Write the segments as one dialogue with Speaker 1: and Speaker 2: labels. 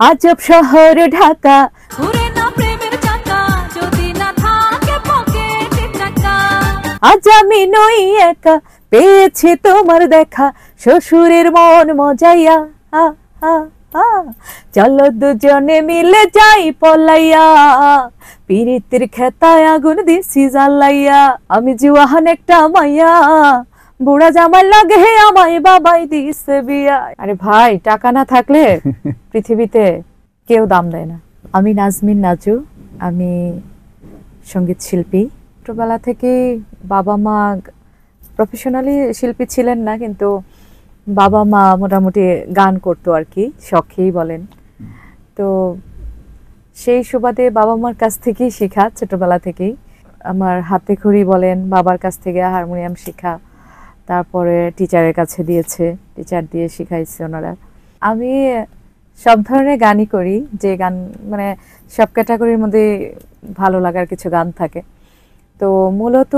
Speaker 1: আজব শহর ঢাকা,
Speaker 2: ঘুরে না প্রেমের চাকা, যদি না থাকে পকেটে টাকা।
Speaker 1: আজ আমি নই একা, পেয়েছি তোমার দেখা, শ্বশুরের মন মজাইয়া। আ, আ, আ, চলো দুজনে মিলে যাই পলাইয়া, পিরিতির খেতায় আগুন দিছি জ্বালাইয়া। আমি জুয়াহান একটা মাইয়া, বুড়া জামাই লাগে আমায় বাবাই দিছে বিয়া। আরে ভাই, টাকা না থাকলে পৃথিবীতে কেউ দাম দেয় না। আমি নাজমিন নাজু, আমি সঙ্গীত শিল্পী। ছোটবেলা থেকে বাবা মা প্রফেশনালি শিল্পী ছিলেন না, কিন্তু বাবা মা মোটামুটি গান করতো আর কি, শখেই বলেন। তো সেই সুবাদে বাবা মার কাছ থেকেই শেখা, ছোটবেলা থেকেই। আমার হাতে খড়ি বলেন, বাবার কাছ থেকে হারমোনিয়াম শেখা, তারপরে টিচারের কাছে দিয়েছে, টিচার দিয়ে শিখাইছে ওনারা। আমি সব ধরনের গানই করি, যে গান মানে সব ক্যাটাগরির মধ্যে ভালো লাগার কিছু গান থাকে। তো মূলত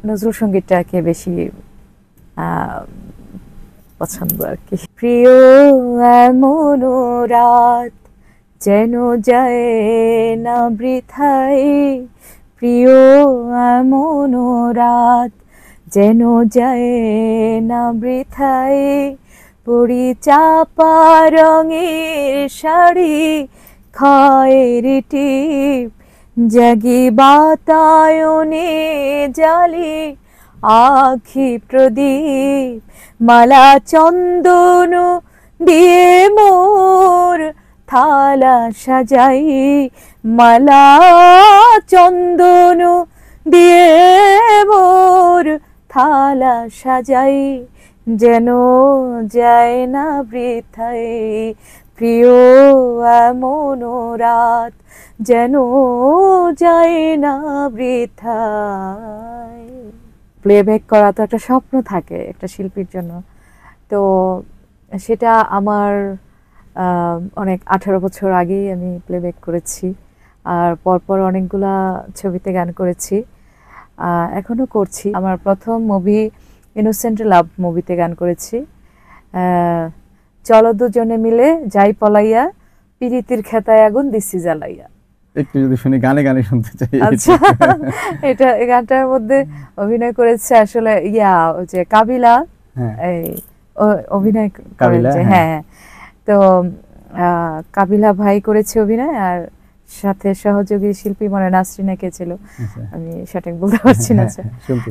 Speaker 1: নজরুল সঙ্গীতটাকে বেশি পছন্দ আর কি। প্রিয় এমন রাত যেন যায় না বৃথায়, প্রিয় এমন রাত যেন যায় না বৃথায়, পরি চাপা রঙের শাড়ি, খয়ের টিপ জাগি বাতায়নে জালি, আখি প্রদীপ মালা চন্দন দিয়ে মোর থালা সাজাই, মালা চন্দন দিয়ে মোর থালা সাজাই, যেন যায় না বৃথায়, প্রিয় এমন রাত যেন যায় না বৃথায়। প্লেব্যাক করা তো একটা স্বপ্ন থাকে একটা শিল্পীর জন্য। তো সেটা আমার অনেক 18 বছর আগেই আমি প্লেব্যাক করেছি, আর পরপর অনেকগুলা ছবিতে গান করেছি, এখনো করছি। আমার প্রথম মুভি ইনোসেন্ট লাভ মুভিতে গান করেছি। চলো দুজনে মিলে যাই পলাইয়া, পিরিতির খেতায় আগুন দিছি জ্বালাইয়া।
Speaker 3: একটু যদি শুনি, গানে গানে শুনতে চাই।
Speaker 1: আচ্ছা, এটা এই গানটার মধ্যে অভিনয় করেছে আসলে ওই যে কাবিলা, এই অভিনয় করেছে। হ্যাঁ, তো কাবিলা ভাই করেছে অভিনয়, আর সাথে সহযোগী শিল্পী মানে নাসরিনা কে ছিল, আমি সঠিক বলতে পারছি না।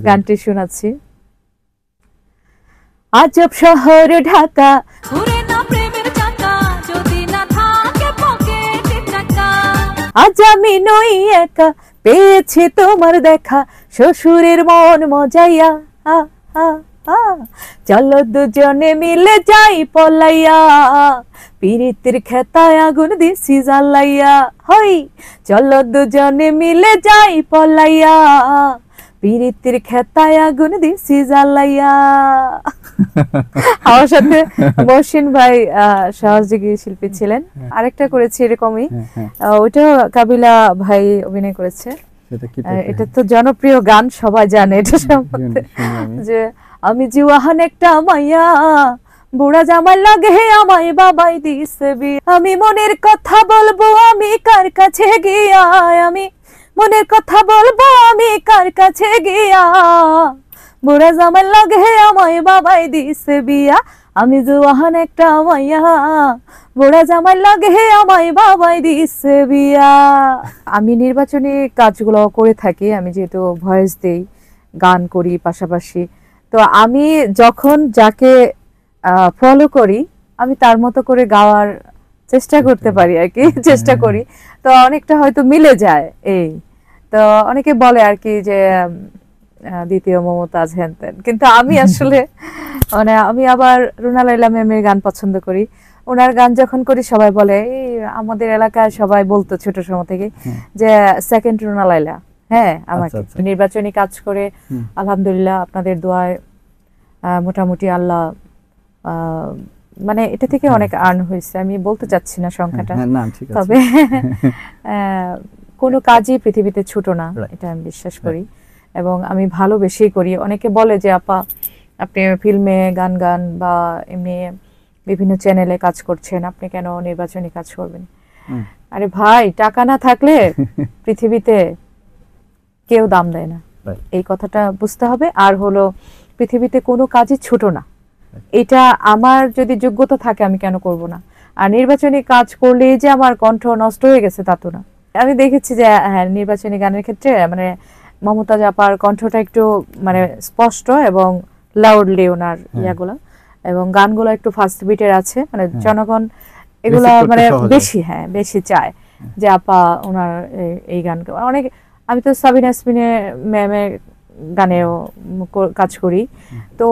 Speaker 1: গানটি শোনাচ্ছি। আজব শহর ঢাকা,
Speaker 2: ঘুরে না প্রেমের চাকা, যদি না থাকে পকেটে টাকা।
Speaker 1: আজ আমি নই একা, পেয়েছি তোমার দেখা, শ্বশুরের মন মজাইয়া। আ, আ, আ, চলো দুজনে মিলে যাই পলাইয়া, পিরিতির খেতায় আগুন দিছি জ্বালাইয়া। হই, চলো দুজনে মিলে যাই পলাইয়া, পিরিতির খেতায় আগুন দিছি জ্বালাইয়া। আমার সাথে মহসিন ভাই সহযোগী শিল্পী ছিলেন। আরেকটা করেছি এরকমই, ওইটা কাবিলা ভাই অভিনয় করেছে। এটা তো জনপ্রিয় গান, সবাই জানে এটা সম্বন্ধে, যে আমি জুয়াহান একটা মাইয়া, বুড়া জামাই লাগে আমায় বাবাই দিছে বিয়া। আমি মনের কথা বলবো আমি কার কাছে গিয়া, আমি মনের কথা বলবো আমি কার কাছে গিয়া, বুড়া জামাই লাগে আমায় বাবাই দিছে বিয়া। আমি জুয়াহান একটা মাইয়া, বুড়া জামাই লাগে আমায় বাবাই দিছে বিয়া। আমি নির্বাচনী কাজগুলো করে থাকি, আমি যেহেতু ভয়েস দেই, গান করি পাশাপাশি। তো আমি যখন যাকে ফলো করি, আমি তার মতো করে গাওয়ার চেষ্টা করতে পারি আর কি, চেষ্টা করি। তো অনেকটা হয়তো মিলে যায়। এই তো অনেকে বলে আর কি যে দ্বিতীয় মমতাজ হেন তেন, কিন্তু আমি আসলে মানে আমি আবার রুনা লায়লা ম্যামের গান পছন্দ করি। ওনার গান যখন করি সবাই বলে, এই আমাদের এলাকায় সবাই বলতো ছোট সময় থেকে যে সেকেন্ড রুনা লায়লা। হ্যাঁ, আমাকে নির্বাচনী কাজ করে আলহামদুলিল্লাহ আপনাদের দোয়ায় মোটামুটি আল্লাহ মানে এটা থেকে অনেক আর্ন হয়েছে। আমি বলতে চাচ্ছি না সংখ্যাটা, তবে কোনো কাজই পৃথিবীতে ছোট না, এটা আমি বিশ্বাস করি এবং আমি ভালোবেসেই করি। অনেকে বলে যে আপা আপনি ফিল্মে গান বা এমনি বিভিন্ন চ্যানেলে কাজ করছেন, আপনি কেন নির্বাচনী কাজ করবেন? আরে ভাই, টাকা না থাকলে পৃথিবীতে কেউ দাম দেয় না, এই কথাটা বুঝতে হবে। আর হলো, পৃথিবীতে কোনো কাজই ছোট না, এটা আমার যদি যোগ্যতা থাকে আমি কেন করব না। আর নির্বাচনী কাজ করলে যে আমার কণ্ঠ নষ্ট হয়ে গেছে তা তো না। আমি দেখেছি যে হ্যাঁ, নির্বাচনী গানের ক্ষেত্রে মানে মমতাজ আপার কণ্ঠটা একটু মানে স্পষ্ট এবং লাউডলি ওনার ইয়াগুলা, এবং গানগুলো একটু ফাস্ট বিটের আছে, মানে জনগণ এগুলা মানে বেশি চায় যে আপা ওনার এই গান। অনেক, আমি তো সাবিনা ইয়াসমিনের ম্যামের গানেও কাজ করি, তো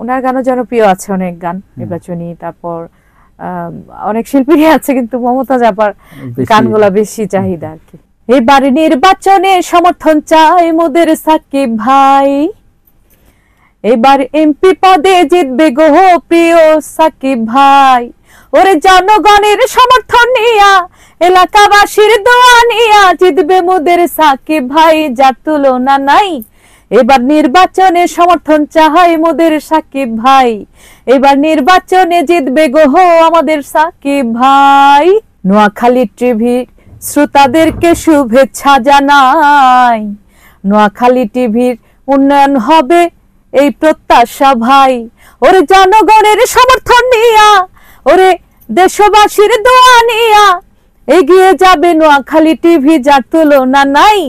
Speaker 1: ওনার গানও জনপ্রিয় আছে, অনেক গান নির্বাচনী। তারপর অনেক শিল্পী আছে, কিন্তু মমতাজ আপার গানগুলা বেশি চাহিদা আর কি। এবার নির্বাচনে সমর্থন চাই মোদের সাকিব ভাই, এবার এমপি পদে জিতবে গো প্রিয় সাকিব ভাই। ওরে জনগণের সমর্থন নিয়া, এলাকাবাসীর দোয়া নিয়া জিতবে মোদের সাকিব ভাই, যার তুলনা নাই। এবার নির্বাচনে সমর্থন চাই মোদের সাকিব ভাই, এবার নির্বাচনে জিতবে গো আমাদের সাকিব ভাই। নোয়াখালী টিভির শ্রোতাদেরকে শুভেচ্ছা জানাই, নোয়াখালী টিভির উন্নয়ন হবে এই প্রত্যাশা ভাই। ওরে জনগণের সমর্থন নিয়া, ওরে দেশবাসীর দোয়া নিয়া এগিয়ে যাবে নোয়াখালী টিভি, যার তুলনা নাই।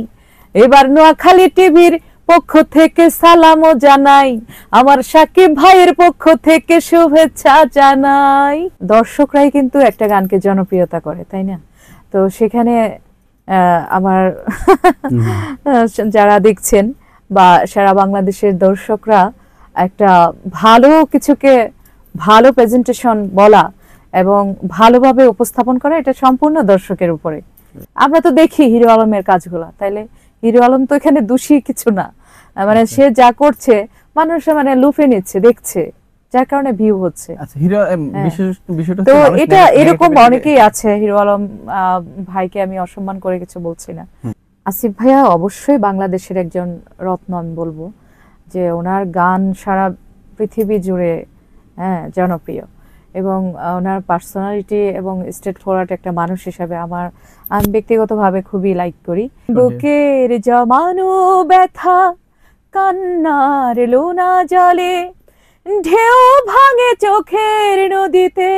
Speaker 1: এবার নোয়াখালী টিভির পক্ষ থেকে সালামও জানাই, আমার সাকিব ভাইয়ের পক্ষ থেকে শুভেচ্ছা জানাই। দর্শকরাই কিন্তু একটা গানকে জনপ্রিয়তা করে, তাই না? তো সেখানে আমার যারা দেখছেন বা সারা বাংলাদেশের দর্শকরা একটা ভালো কিছুকে ভালো প্রেজেন্টেশন বলা এবং ভালোভাবে উপস্থাপন করা, এটা সম্পূর্ণ দর্শকের উপরে। আমরা তো দেখি হিরো আলমের কাজগুলা, তাইলে হিরো আলম তো এখানে দোষী কিছু না, মানে সে যা করছে মানুষ মানে লুফে নিচ্ছে, দেখছে, যার কারণে ভিউ হচ্ছে। তো এটা এরকম অনেকেই আছে। হিরো আলম ভাইকে আমি অসম্মান করে কিছু বলছি না। আসিফ ভাইয়া অবশ্যই বাংলাদেশের একজন রত্ন, আমি বলবো যে ওনার গান সারা পৃথিবী জুড়ে জনপ্রিয়, এবং ওনার পার্সোনালিটি এবং স্ট্রেট ফরওয়ার্ড একটা মানুষ হিসাবে আমি ব্যক্তিগতভাবে খুবই লাইক করি। বুকের জমানো ব্যথা কান্নার লোনা জলে, ঢেউ ভাঙে চোখের নদীতে,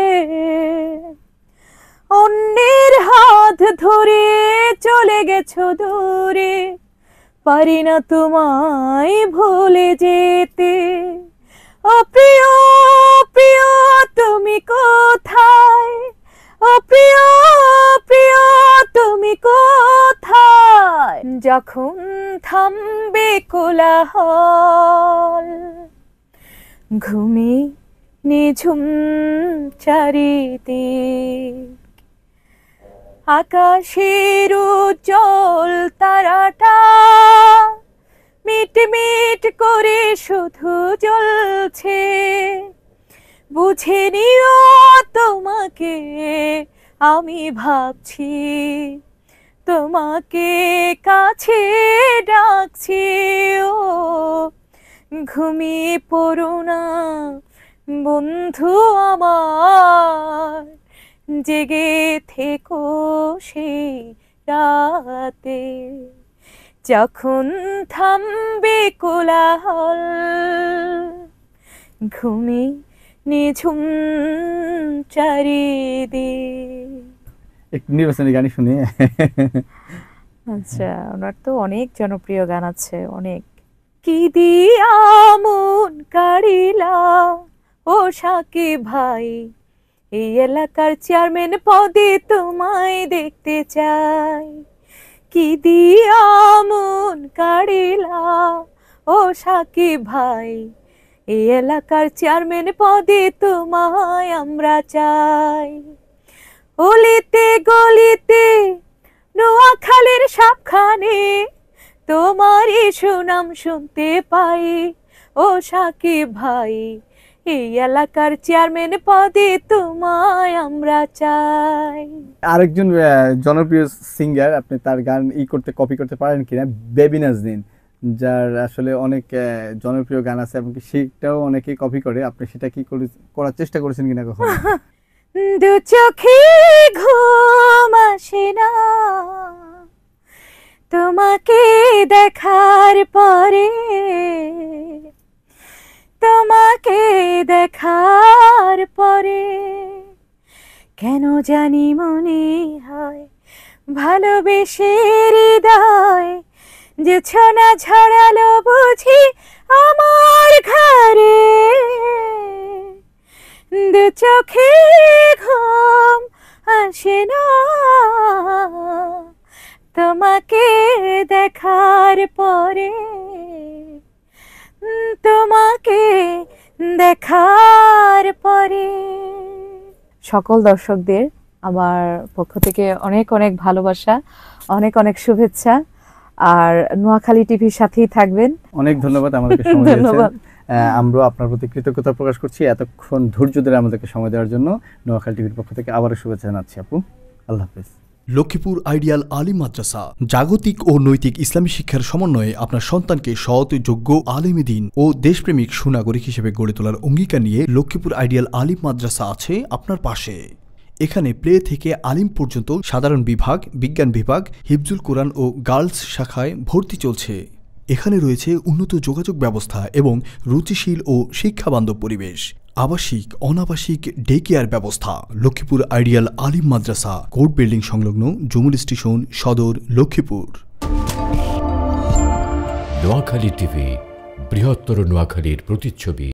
Speaker 1: অন্যের হাত ধরে চলে গেছো দূরে, পারি না তোমায় ভুলে যেতে। ও প্রিয় প্রিয় তুমি কোথায়, ও প্রিয় প্রিয় তুমি কোথায়, যখন থামবে কোলাহল, ঘুমে নিঝুম চারিদিক, আকাশের উজ্জ্বল তারাটা মিট মিট করে শুধু জ্বলছে, বুঝে নিও তোমাকে আমি ভাবছি, তোমাকে কাছে ডাকছি। ও ঘুমিয়ে পড়ো না বন্ধু আমার, জেগে থেকো সেই রাতে, যখন থামবে কোলাহল, ঘুমে নিঝুম চারিদিক।
Speaker 3: একটু নির্বাচনী গানই শুনি।
Speaker 1: আচ্ছা, ওনার তো অনেক জনপ্রিয় গান আছে, অনেক। কি দিয়া মন কাড়িলা ও সাকিব ভাই, এই এলাকার চেয়ারম্যান পদে তোমায় দেখতে চাই। কি দিয়া মন কাড়িলা ও সাকিব ভাই, এই এলাকার চেয়ারম্যান পদে তোমায় আমরা চাই। অলিতে গলিতে নোয়াখালীর সবখানে তোমারই সুনাম শুনতে পাই। ও সাকিব ভাই, এই এলাকার চেয়ারম্যান পদে তোমায় আমরা চাই।
Speaker 3: আরেকজন জনপ্রিয় সিঙ্গার, আপনি তার গান কপি করতে পারেন কিনা, বেবি নাজনীন, যার আসলে অনেক জনপ্রিয় গান আছে এবং সেটাও অনেকেই কপি করে, আপনি সেটা কি করার চেষ্টা করেছেন কিনা কখনো?
Speaker 1: দু চোখে ঘুম দেখার পরে, তোমাকে দেখার পরে কেন জানি মনে হয় ভালোবেসে হৃদয় যে ছোনা ছড়ালো বুঝি আমার ঘরে, দু চোখে ঘুম আসে না তোমাকে দেখার পরে, তোমাকে দেখার পরে। সকল দর্শকদের আমার পক্ষ থেকে অনেক অনেক ভালোবাসা, অনেক অনেক শুভেচ্ছা। আর নোয়াখালী টিভির সাথেই থাকবেন।
Speaker 3: অনেক ধন্যবাদ আমাদেরকে সময় দিয়েছেন।
Speaker 1: ধন্যবাদ।
Speaker 3: আমরা আপনার প্রতি কৃতজ্ঞতা প্রকাশ করছি এতক্ষণ ধৈর্য ধরে আমাদেরকে সময় দেওয়ার জন্য। নোয়াখালী টিভির পক্ষ থেকে আবারও শুভেচ্ছা জানাচ্ছি আপু। আল্লাহ হাফেজ।
Speaker 4: লক্ষ্মীপুর আইডিয়াল আলিম মাদ্রাসা জাগতিক ও নৈতিক ইসলামী শিক্ষার সমন্বয়ে আপনার সন্তানকে সৎ, যোগ্য, আলেমে দ্বীন ও দেশপ্রেমিক সুনাগরিক হিসেবে গড়ে তোলার অঙ্গীকার নিয়ে লক্ষ্মীপুর আইডিয়াল আলিম মাদ্রাসা আছে আপনার পাশে। এখানে প্লে থেকে আলিম পর্যন্ত সাধারণ বিভাগ, বিজ্ঞান বিভাগ, হিফজুল কোরআন ও গার্লস শাখায় ভর্তি চলছে। এখানে রয়েছে উন্নত যোগাযোগ ব্যবস্থা এবং রুচিশীল ও শিক্ষাবান্ধব পরিবেশ। আবাসিক, অনাবাসিক ডে কেয়ার ব্যবস্থা। লক্ষ্মীপুর আইডিয়াল আলিম মাদ্রাসা, কোর্ট বিল্ডিং সংলগ্ন, জমুল স্টেশন, সদর, লক্ষ্মীপুর।
Speaker 5: নোয়াখালী টিভি, বৃহত্তর নোয়াখালীর প্রতিচ্ছবি।